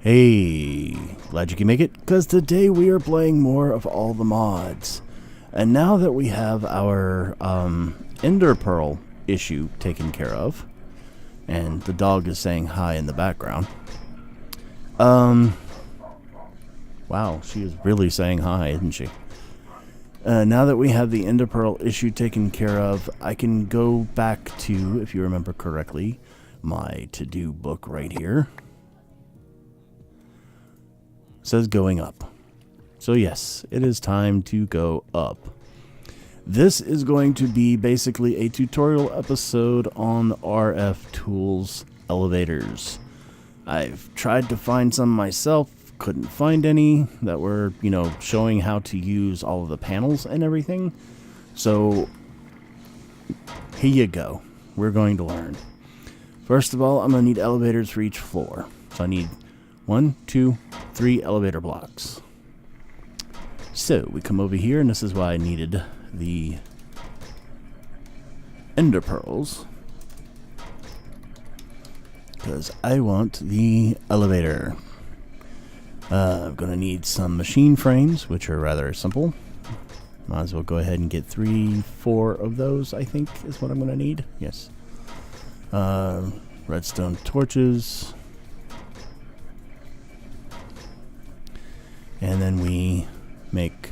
Hey, glad you can make it, because today we are playing more of all the mods. And now that we have our Ender Pearl issue taken care of, and the dog is saying hi in the background. Wow, she is really saying hi, isn't she? Now that we have the Ender Pearl issue taken care of, I can go back to, if you remember correctly, my to-do book right here. It says going up. So yes, it is time to go up. This is going to be basically a tutorial episode on RFTools elevators. I've tried to find some myself, couldn't find any that were, showing how to use all of the panels and everything. So here you go. We're going to learn. First of all, I'm going to need elevators for each floor. So I need 1, 2, 3 elevator blocks. So we come over here, and this is why I needed the Ender Pearls, because I want the elevator. I'm going to need some machine frames, which are rather simple. Might as well go ahead and get 3, 4 of those, I think is what I'm going to need. Yes. Redstone torches. And then we make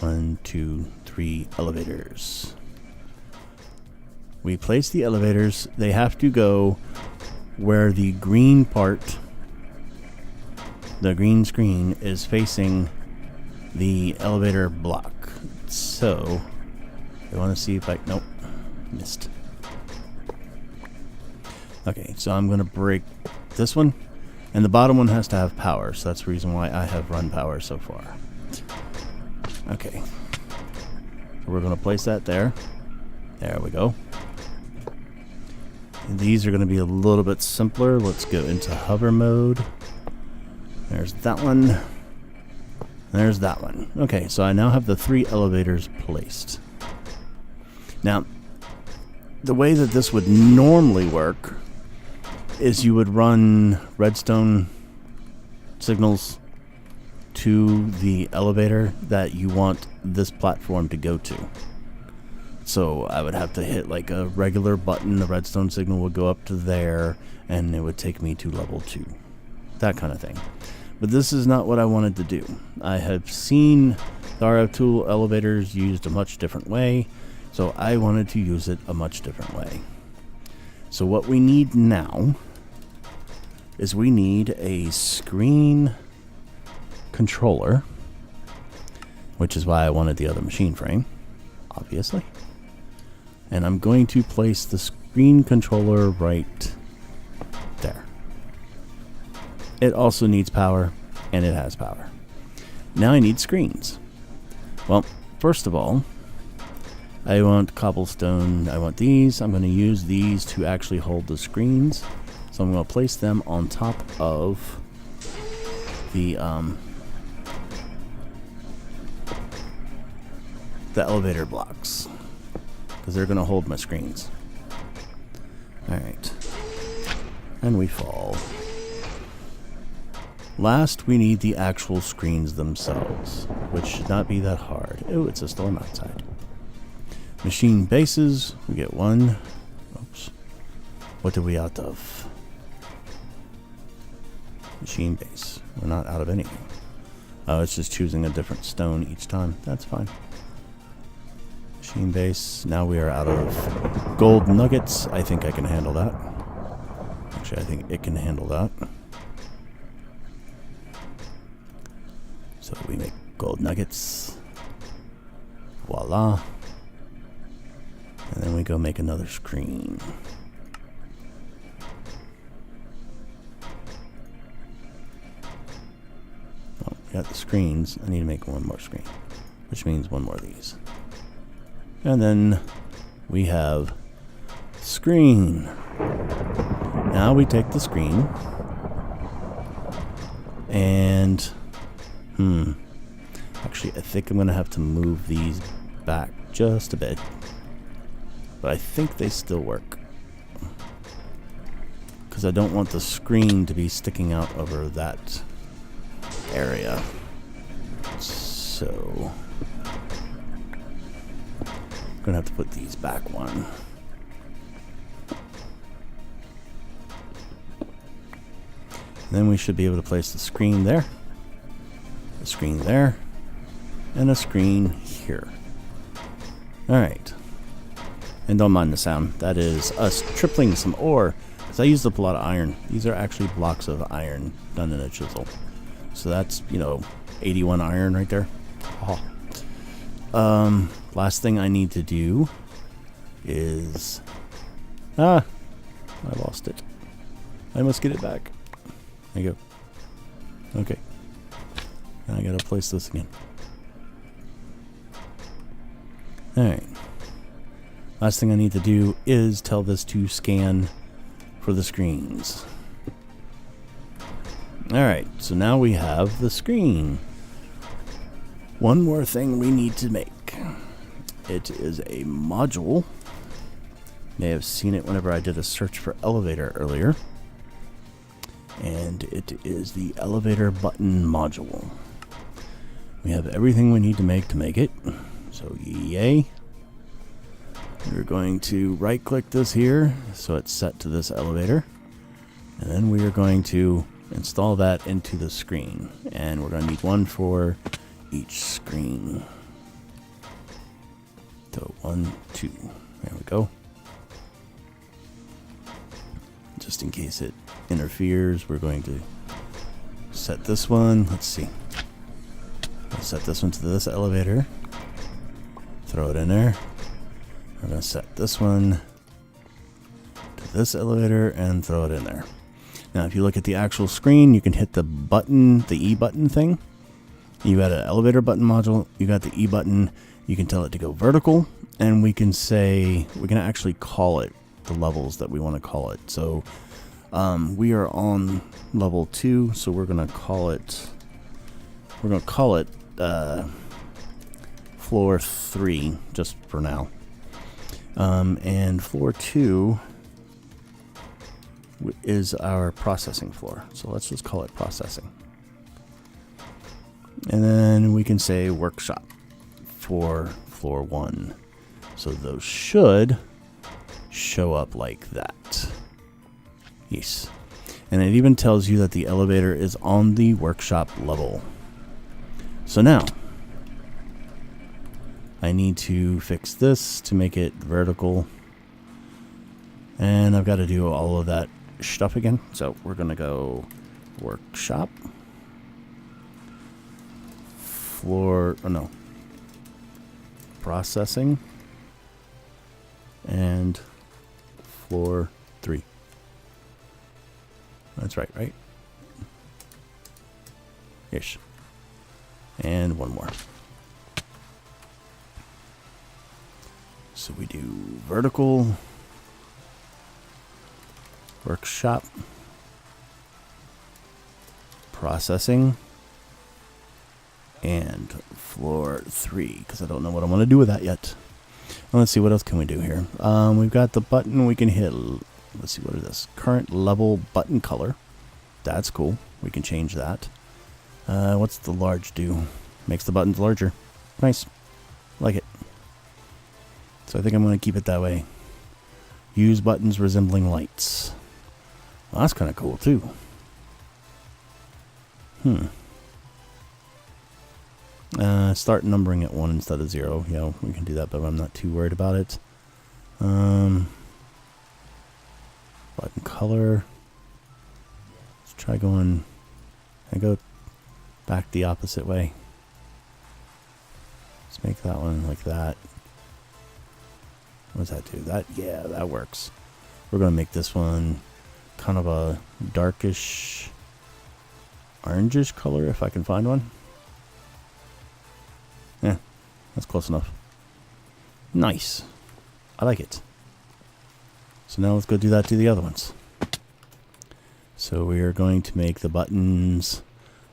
1, 2, 3 elevators. We place the elevators. They have to go where the green part, the green screen, is facing the elevator block. So I want to see if nope, missed. Okay, so I'm going to break this one. And the bottom one has to have power, so that's the reason why I have run power so far. Okay. So we're going to place that there. There we go. And these are going to be a little bit simpler. Let's go into hover mode. There's that one. There's that one. Okay, so I now have the 3 elevators placed. Now, the way that this would normally work is you would run redstone signals to the elevator that you want this platform to go to. So I would have to hit like a regular button, the redstone signal would go up to there, and it would take me to level 2. That kind of thing. But this is not what I wanted to do. I have seen the RFTool elevators used a much different way, so I wanted to use it a much different way. So what we need now is we need a screen controller, which is why I wanted the other machine frame, obviously. And I'm going to place the screen controller right there. It also needs power, and it has power. Now I need screens. Well, first of all, I want cobblestone. I want these. I'm going to use these to actually hold the screens. So I'm going to place them on top of the elevator blocks, because they're going to hold my screens. Alright. And we fall. Last, we need the actual screens themselves, which should not be that hard. Oh, it's a storm outside. Machine bases, we get 1. Oops. What did we out of? Machine base. We're not out of anything. Oh, it's just choosing a different stone each time. That's fine. Machine base. Now we are out of gold nuggets. I think I can handle that. Actually, I think it can handle that. So we make gold nuggets. Voila. And then we go make another screen. Oh, we got the screens. I need to make one more screen, which means one more of these. And then we have screen. Now we take the screen and actually I think I'm gonna have to move these back just a bit, but I think they still work because I don't want the screen to be sticking out over that area. So I'm gonna have to put these back one. Then we should be able to place the screen there, a screen there, and a screen here. Alright. And don't mind the sound. That is us tripling some ore. Because I used up a lot of iron. These are actually blocks of iron done in a chisel. So that's, 81 iron right there. Oh. Last thing I need to do is... I lost it. I must get it back. There you go. Okay. Now I gotta place this again. Alright. Last thing I need to do is tell this to scan for the screens. Alright, so now we have the screen. One more thing we need to make. It is a module. May have seen it whenever I did a search for elevator earlier. And it is the elevator button module. We have everything we need to make it. So yay. We're going to right click this here so it's set to this elevator. And then we are going to install that into the screen. And we're going to need one for each screen. So 1, 2. There we go. Just in case it interferes, we're going to set this one. Let's see. We'll set this one to this elevator. Throw it in there. We're going to set this one to this elevator and throw it in there. Now, if you look at the actual screen, you can hit the button, the E button thing. You got an elevator button module. You got the E button. You can tell it to go vertical, and we can say, we can actually call it the levels that we want to call it. So we are on level 2, so we're going to call it, floor 3 just for now. And floor 2 is our processing floor. So let's just call it processing. And then we can say workshop for floor 1. So those should show up like that. Yes. And it even tells you that the elevator is on the workshop level. So now I need to fix this to make it vertical. And I've got to do all of that stuff again. So we're going to go workshop. Processing. And floor 3. That's right? Ish. And one more. So we do vertical, workshop, processing, and floor 3, because I don't know what I want to do with that yet. Well, let's see, what else can we do here? We've got the button we can hit. Let's see, what is this? Current level button color. That's cool. We can change that. What's the large do? Makes the buttons larger. Nice. Like it. So I think I'm going to keep it that way. Use buttons resembling lights. Well, that's kind of cool too. Start numbering at 1 instead of 0. Yeah, we can do that, but I'm not too worried about it. Button color. Let's try going. I go back the opposite way. Let's make that one like that. What does that do? That, yeah, that works. We're going to make this one kind of a darkish orangish color if I can find one. Yeah, that's close enough. Nice. I like it. So now let's go do that to the other ones. So we are going to make the buttons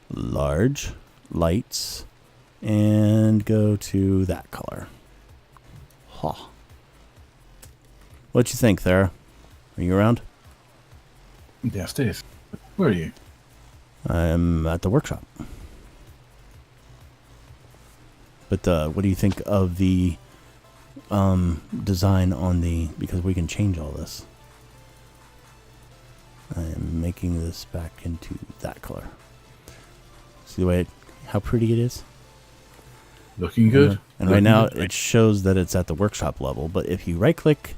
large, lights, and go to that color. Huh. What you think, Thera? Are you around? Yeah, Steve. Where are you? I'm at the workshop. But what do you think of the design on the, because we can change all this. I am making this back into that color. See the way how pretty it is? Looking good. And right now it shows that it's at the workshop level, but if you right click,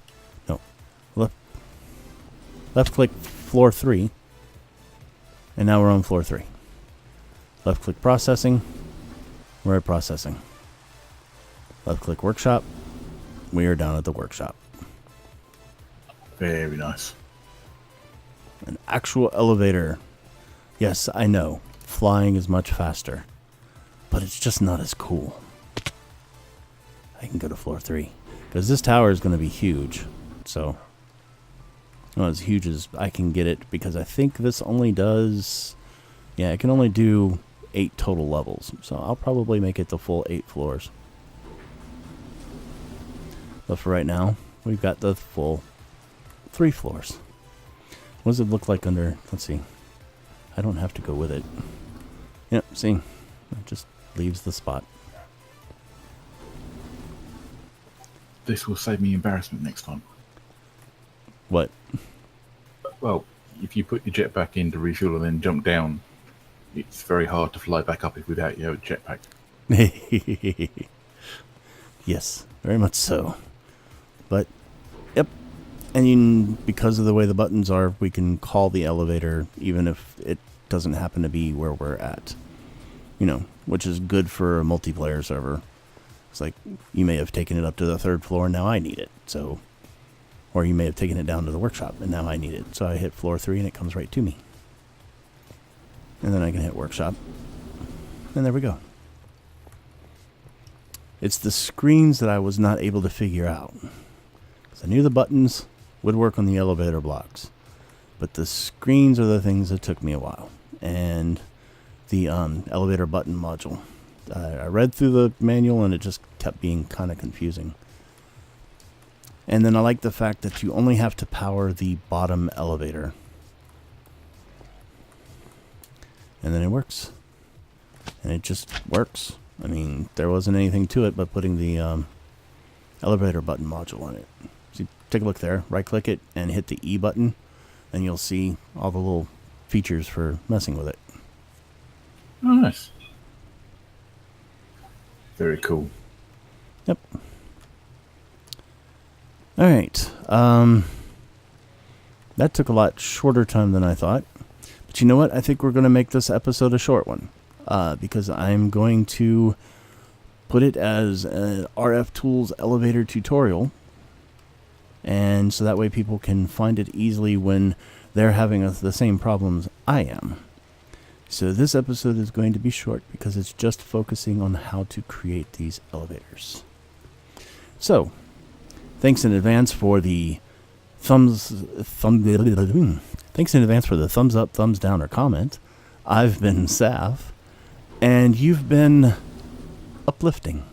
left click floor 3, and now we're on floor 3. Left click processing, we're at processing. Left click workshop, we are down at the workshop. Very nice. An actual elevator. Yes, I know, flying is much faster, but it's just not as cool. I can go to floor 3, because this tower is going to be huge, so not as huge as I can get it, because I think this only does, yeah, it can only do 8 total levels, so I'll probably make it the full 8 floors. But for right now, we've got the full 3 floors. What does it look like under, let's see, I don't have to go with it. Yep, see, it just leaves the spot. This will save me embarrassment next time. What? Well, if you put your jetpack in to refuel and then jump down, it's very hard to fly back up without your jetpack. Yes, very much so. But, yep. And because of the way the buttons are, we can call the elevator even if it doesn't happen to be where we're at. You know, which is good for a multiplayer server. It's like, you may have taken it up to the 3rd floor, and now I need it. So, or you may have taken it down to the workshop, and now I need it. So I hit floor 3, and it comes right to me. And then I can hit workshop. And there we go. It's the screens that I was not able to figure out. Because I knew the buttons would work on the elevator blocks. But the screens are the things that took me a while. And the elevator button module. I read through the manual and it just kept being kind of confusing. And then I like the fact that you only have to power the bottom elevator. And then it works. And it just works. I mean, there wasn't anything to it but putting the elevator button module on it. So take a look there, right click it and hit the E button, and you'll see all the little features for messing with it. Oh, nice. Very cool. Yep. Alright. That took a lot shorter time than I thought. But you know what? I think we're going to make this episode a short one. Because I'm going to put it as an RFTools elevator tutorial. And so that way people can find it easily when they're having the same problems I am. So this episode is going to be short because it's just focusing on how to create these elevators. So, thanks in advance for the thumbs up, thumbs down, or comment. I've been Saph, and you've been uplifting.